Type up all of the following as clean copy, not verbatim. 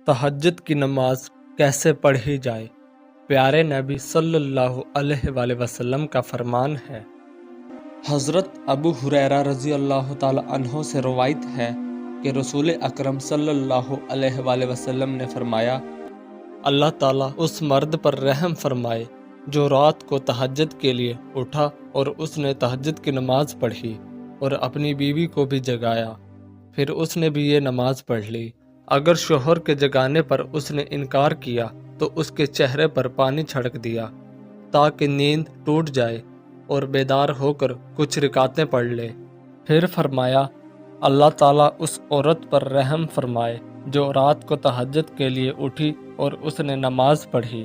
تہجد کی نماز کیسے پڑھی جائے؟ پیارے نبی صلی اللہ علیہ وآلہ وسلم کا فرمان ہے۔ حضرت ابو ہریرہ رضی اللہ تعالی عنہ سے روایت ہے کہ رسول اکرم صلی اللہ علیہ وآلہ وسلم نے فرمایا، اللہ تعالیٰ اس مرد پر رحم فرمائے جو رات کو تہجد کے لیے اٹھا اور اس نے تہجد کی نماز پڑھی اور اپنی بیوی کو بھی جگایا، پھر اس نے بھی یہ نماز پڑھ لی۔ اگر شوہر کے جگانے پر اس نے انکار کیا تو اس کے چہرے پر پانی چھڑک دیا تاکہ نیند ٹوٹ جائے اور بیدار ہو کر کچھ رکعتیں پڑھ لے۔ پھر فرمایا، اللہ تعالیٰ اس عورت پر رحم فرمائے جو رات کو تہجد کے لیے اٹھی اور اس نے نماز پڑھی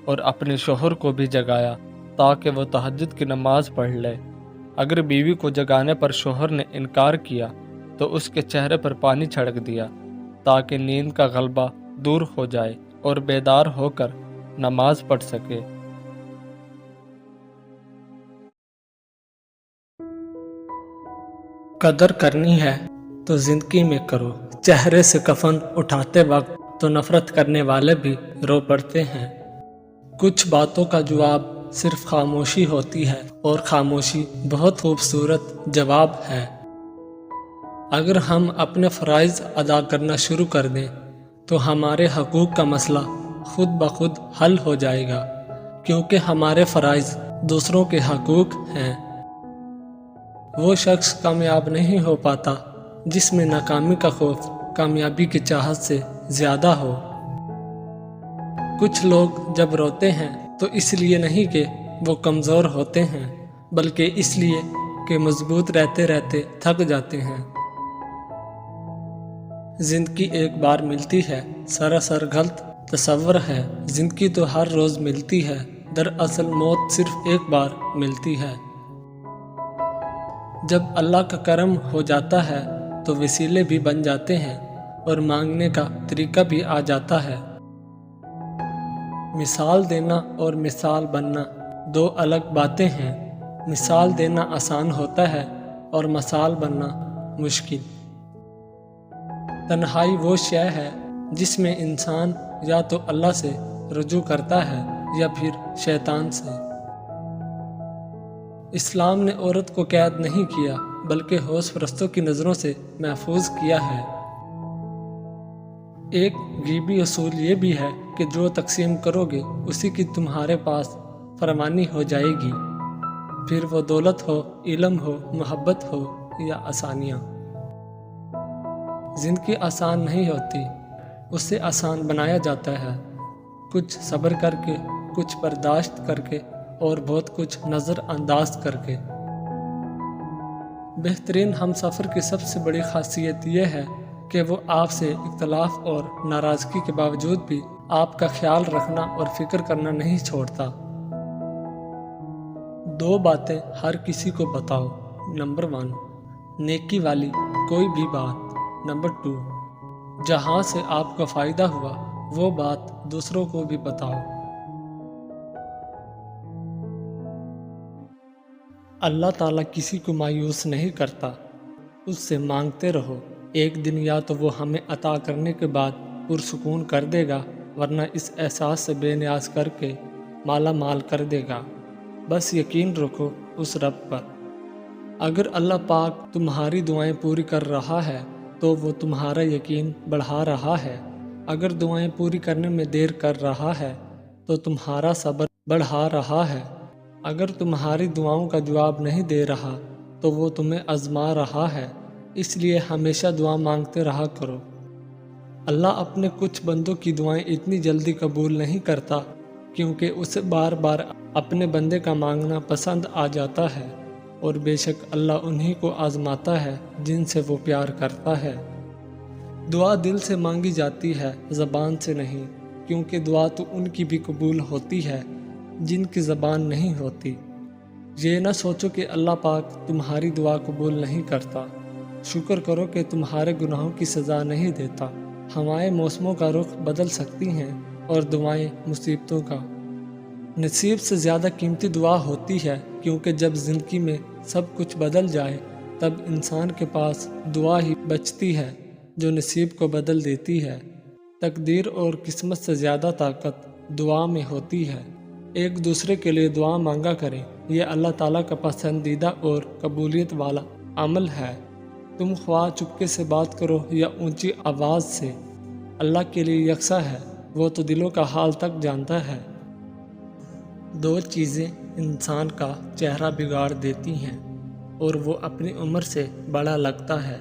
اور اپنے شوہر کو بھی جگایا تاکہ وہ تہجد کی نماز پڑھ لے۔ اگر بیوی کو جگانے پر شوہر نے انکار کیا تو اس کے چہرے پر پانی چھڑک دیا تاکہ نیند کا غلبہ دور ہو جائے اور بیدار ہو کر نماز پڑھ سکے۔ قدر کرنی ہے تو زندگی میں کرو۔ چہرے سے کفن اٹھاتے وقت تو نفرت کرنے والے بھی رو پڑتے ہیں۔ کچھ باتوں کا جواب صرف خاموشی ہوتی ہے اور خاموشی بہت خوبصورت جواب ہے۔ اگر ہم اپنے فرائض ادا کرنا شروع کر دیں تو ہمارے حقوق کا مسئلہ خود بخود حل ہو جائے گا، کیونکہ ہمارے فرائض دوسروں کے حقوق ہیں۔ وہ شخص کامیاب نہیں ہو پاتا جس میں ناکامی کا خوف کامیابی کی چاہت سے زیادہ ہو۔ کچھ لوگ جب روتے ہیں تو اس لیے نہیں کہ وہ کمزور ہوتے ہیں، بلکہ اس لیے کہ مضبوط رہتے رہتے تھک جاتے ہیں۔ زندگی ایک بار ملتی ہے، سراسر غلط تصور ہے۔ زندگی تو ہر روز ملتی ہے، دراصل موت صرف ایک بار ملتی ہے۔ جب اللہ کا کرم ہو جاتا ہے تو وسیلے بھی بن جاتے ہیں اور مانگنے کا طریقہ بھی آ جاتا ہے۔ مثال دینا اور مثال بننا دو الگ باتیں ہیں۔ مثال دینا آسان ہوتا ہے اور مثال بننا مشکل۔ تنہائی وہ شے ہے جس میں انسان یا تو اللہ سے رجوع کرتا ہے یا پھر شیطان سے۔ اسلام نے عورت کو قید نہیں کیا بلکہ ہوش پرستوں کی نظروں سے محفوظ کیا ہے۔ ایک غیبی اصول یہ بھی ہے کہ جو تقسیم کرو گے اسی کی تمہارے پاس فراوانی ہو جائے گی، پھر وہ دولت ہو، علم ہو، محبت ہو یا آسانیاں۔ زندگی آسان نہیں ہوتی، اسے آسان بنایا جاتا ہے، کچھ صبر کر کے، کچھ برداشت کر کے اور بہت کچھ نظر انداز کر کے۔ بہترین ہم سفر کی سب سے بڑی خاصیت یہ ہے کہ وہ آپ سے اختلاف اور ناراضگی کے باوجود بھی آپ کا خیال رکھنا اور فکر کرنا نہیں چھوڑتا۔ دو باتیں ہر کسی کو بتاؤ۔ نمبر 1، نیکی والی کوئی بھی بات۔ نمبر 2، جہاں سے آپ کو فائدہ ہوا وہ بات دوسروں کو بھی بتاؤ۔ اللہ تعالیٰ کسی کو مایوس نہیں کرتا، اس سے مانگتے رہو، ایک دن یا تو وہ ہمیں عطا کرنے کے بعد پرسکون کر دے گا، ورنہ اس احساس سے بے نیاز کر کے مالا مال کر دے گا۔ بس یقین رکھو اس رب پر۔ اگر اللہ پاک تمہاری دعائیں پوری کر رہا ہے تو وہ تمہارا یقین بڑھا رہا ہے۔ اگر دعائیں پوری کرنے میں دیر کر رہا ہے تو تمہارا صبر بڑھا رہا ہے۔ اگر تمہاری دعاؤں کا جواب نہیں دے رہا تو وہ تمہیں آزما رہا ہے، اس لیے ہمیشہ دعا مانگتے رہا کرو۔ اللہ اپنے کچھ بندوں کی دعائیں اتنی جلدی قبول نہیں کرتا کیونکہ اسے بار بار اپنے بندے کا مانگنا پسند آ جاتا ہے، اور بے شک اللہ انہی کو آزماتا ہے جن سے وہ پیار کرتا ہے۔ دعا دل سے مانگی جاتی ہے، زبان سے نہیں، کیونکہ دعا تو ان کی بھی قبول ہوتی ہے جن کی زبان نہیں ہوتی۔ یہ نہ سوچو کہ اللہ پاک تمہاری دعا قبول نہیں کرتا، شکر کرو کہ تمہارے گناہوں کی سزا نہیں دیتا۔ ہوائیں موسموں کا رخ بدل سکتی ہیں اور دعائیں مصیبتوں کا۔ نصیب سے زیادہ قیمتی دعا ہوتی ہے، کیونکہ جب زندگی میں سب کچھ بدل جائے تب انسان کے پاس دعا ہی بچتی ہے جو نصیب کو بدل دیتی ہے۔ تقدیر اور قسمت سے زیادہ طاقت دعا میں ہوتی ہے۔ ایک دوسرے کے لیے دعا مانگا کریں، یہ اللہ تعالیٰ کا پسندیدہ اور قبولیت والا عمل ہے۔ تم خواہ چپکے سے بات کرو یا اونچی آواز سے، اللہ کے لیے یکساں ہے، وہ تو دلوں کا حال تک جانتا ہے۔ دو چیزیں انسان کا چہرہ بگاڑ دیتی ہیں اور وہ اپنی عمر سے بڑا لگتا ہے۔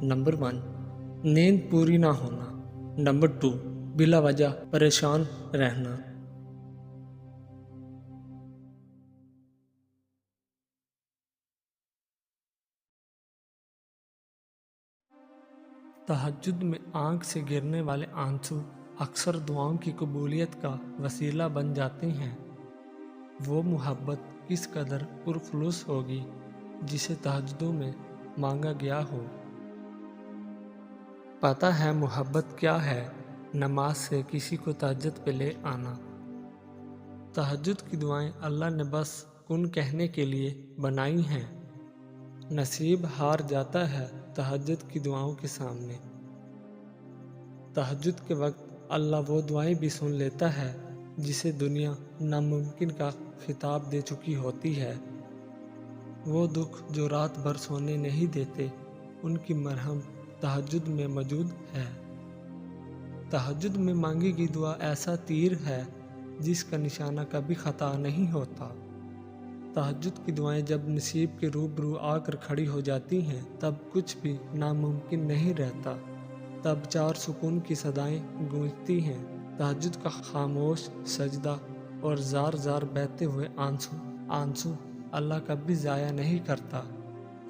نمبر 1، نیند پوری نہ ہونا۔ نمبر 2، بلا وجہ پریشان رہنا۔ تہجد میں آنکھ سے گرنے والے آنسو اکثر دعاؤں کی قبولیت کا وسیلہ بن جاتے ہیں۔ وہ محبت کس قدر پرخلوص ہوگی جسے تہجدوں میں مانگا گیا ہو۔ پتہ ہے محبت کیا ہے؟ نماز سے کسی کو تہجد پہ لے آنا۔ تہجد کی دعائیں اللہ نے بس کن کہنے کے لیے بنائی ہیں۔ نصیب ہار جاتا ہے تہجد کی دعاؤں کے سامنے۔ تہجد کے وقت اللہ وہ دعائیں بھی سن لیتا ہے جسے دنیا ناممکن کا خطاب دے چکی ہوتی ہے۔ وہ دکھ جو رات بھر سونے نہیں دیتے، ان کی مرہم تہجد میں موجود ہے۔ تہجد میں مانگی گئی دعا ایسا تیر ہے جس کا نشانہ کبھی خطا نہیں ہوتا۔ تہجد کی دعائیں جب نصیب کے روبرو آ کر کھڑی ہو جاتی ہیں تب کچھ بھی ناممکن نہیں رہتا۔ تب چار سکون کی صدائیں گونجتی ہیں، تہجد کا خاموش سجدہ اور زار زار بہتے ہوئے آنسو اللہ کبھی ضائع نہیں کرتا۔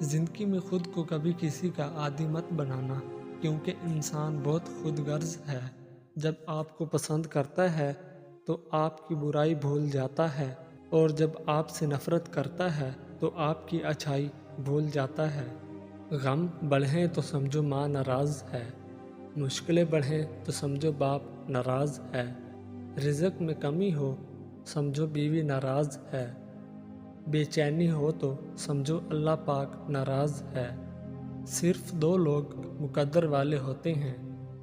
زندگی میں خود کو کبھی کسی کا عادی مت بنانا، کیونکہ انسان بہت خود غرض ہے۔ جب آپ کو پسند کرتا ہے تو آپ کی برائی بھول جاتا ہے، اور جب آپ سے نفرت کرتا ہے تو آپ کی اچھائی بھول جاتا ہے۔ غم بڑھیں تو سمجھو ماں ناراض ہے، مشکلیں بڑھیں تو سمجھو باپ ناراض ہے، رزق میں کمی ہو سمجھو بیوی ناراض ہے، بے چینی ہو تو سمجھو اللہ پاک ناراض ہے۔ صرف دو لوگ مقدر والے ہوتے ہیں،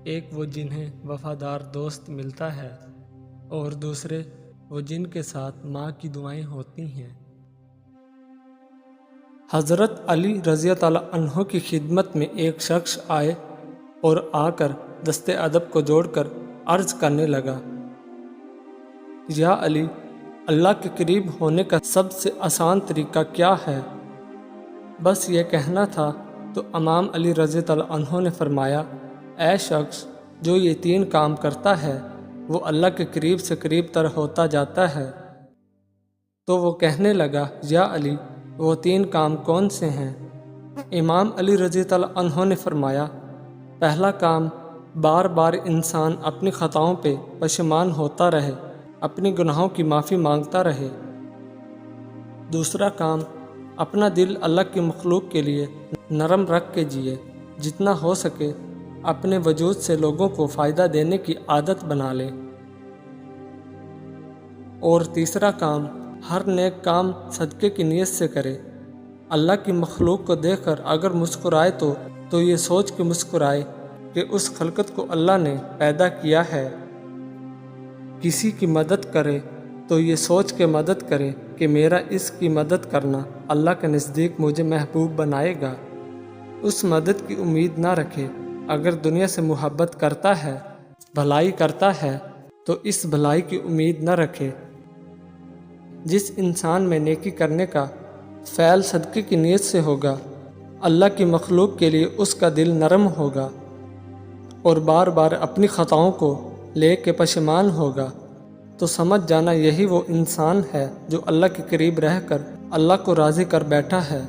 ایک وہ جنہیں وفادار دوست ملتا ہے، اور دوسرے وہ جن کے ساتھ ماں کی دعائیں ہوتی ہیں۔ حضرت علی رضی اللہ عنہ کی خدمت میں ایک شخص آئے اور آ کر دست ادب کو جوڑ کر عرض کرنے لگا، یا علی، اللہ کے قریب ہونے کا سب سے آسان طریقہ کیا ہے؟ بس یہ کہنا تھا تو امام علی رضی اللہ عنہ نے فرمایا، اے شخص جو یہ 3 کام کرتا ہے وہ اللہ کے قریب سے قریب تر ہوتا جاتا ہے۔ تو وہ کہنے لگا، یا علی، وہ 3 کام کون سے ہیں؟ امام علی رضی اللہ عنہ نے فرمایا، پہلا کام، بار بار انسان اپنی خطاؤں پہ پشیمان ہوتا رہے، اپنی گناہوں کی معافی مانگتا رہے۔ دوسرا کام، اپنا دل اللہ کی مخلوق کے لیے نرم رکھ کے جیے، جتنا ہو سکے اپنے وجود سے لوگوں کو فائدہ دینے کی عادت بنا لے۔ اور تیسرا کام، ہر نیک کام صدقے کی نیت سے کرے۔ اللہ کی مخلوق کو دیکھ کر اگر مسکرائے تو یہ سوچ کے مسکرائے کہ اس خلقت کو اللہ نے پیدا کیا ہے۔ کسی کی مدد کرے تو یہ سوچ کے مدد کرے کہ میرا اس کی مدد کرنا اللہ کے نزدیک مجھے محبوب بنائے گا۔ اس مدد کی امید نہ رکھے۔ اگر دنیا سے محبت کرتا ہے، بھلائی کرتا ہے، تو اس بھلائی کی امید نہ رکھے۔ جس انسان میں نیکی کرنے کا فعل صدقے کی نیت سے ہوگا، اللہ کی مخلوق کے لیے اس کا دل نرم ہوگا اور بار بار اپنی خطاؤں کو لے کے پشیمان ہوگا، تو سمجھ جانا یہی وہ انسان ہے جو اللہ کے قریب رہ کر اللہ کو راضی کر بیٹھا ہے۔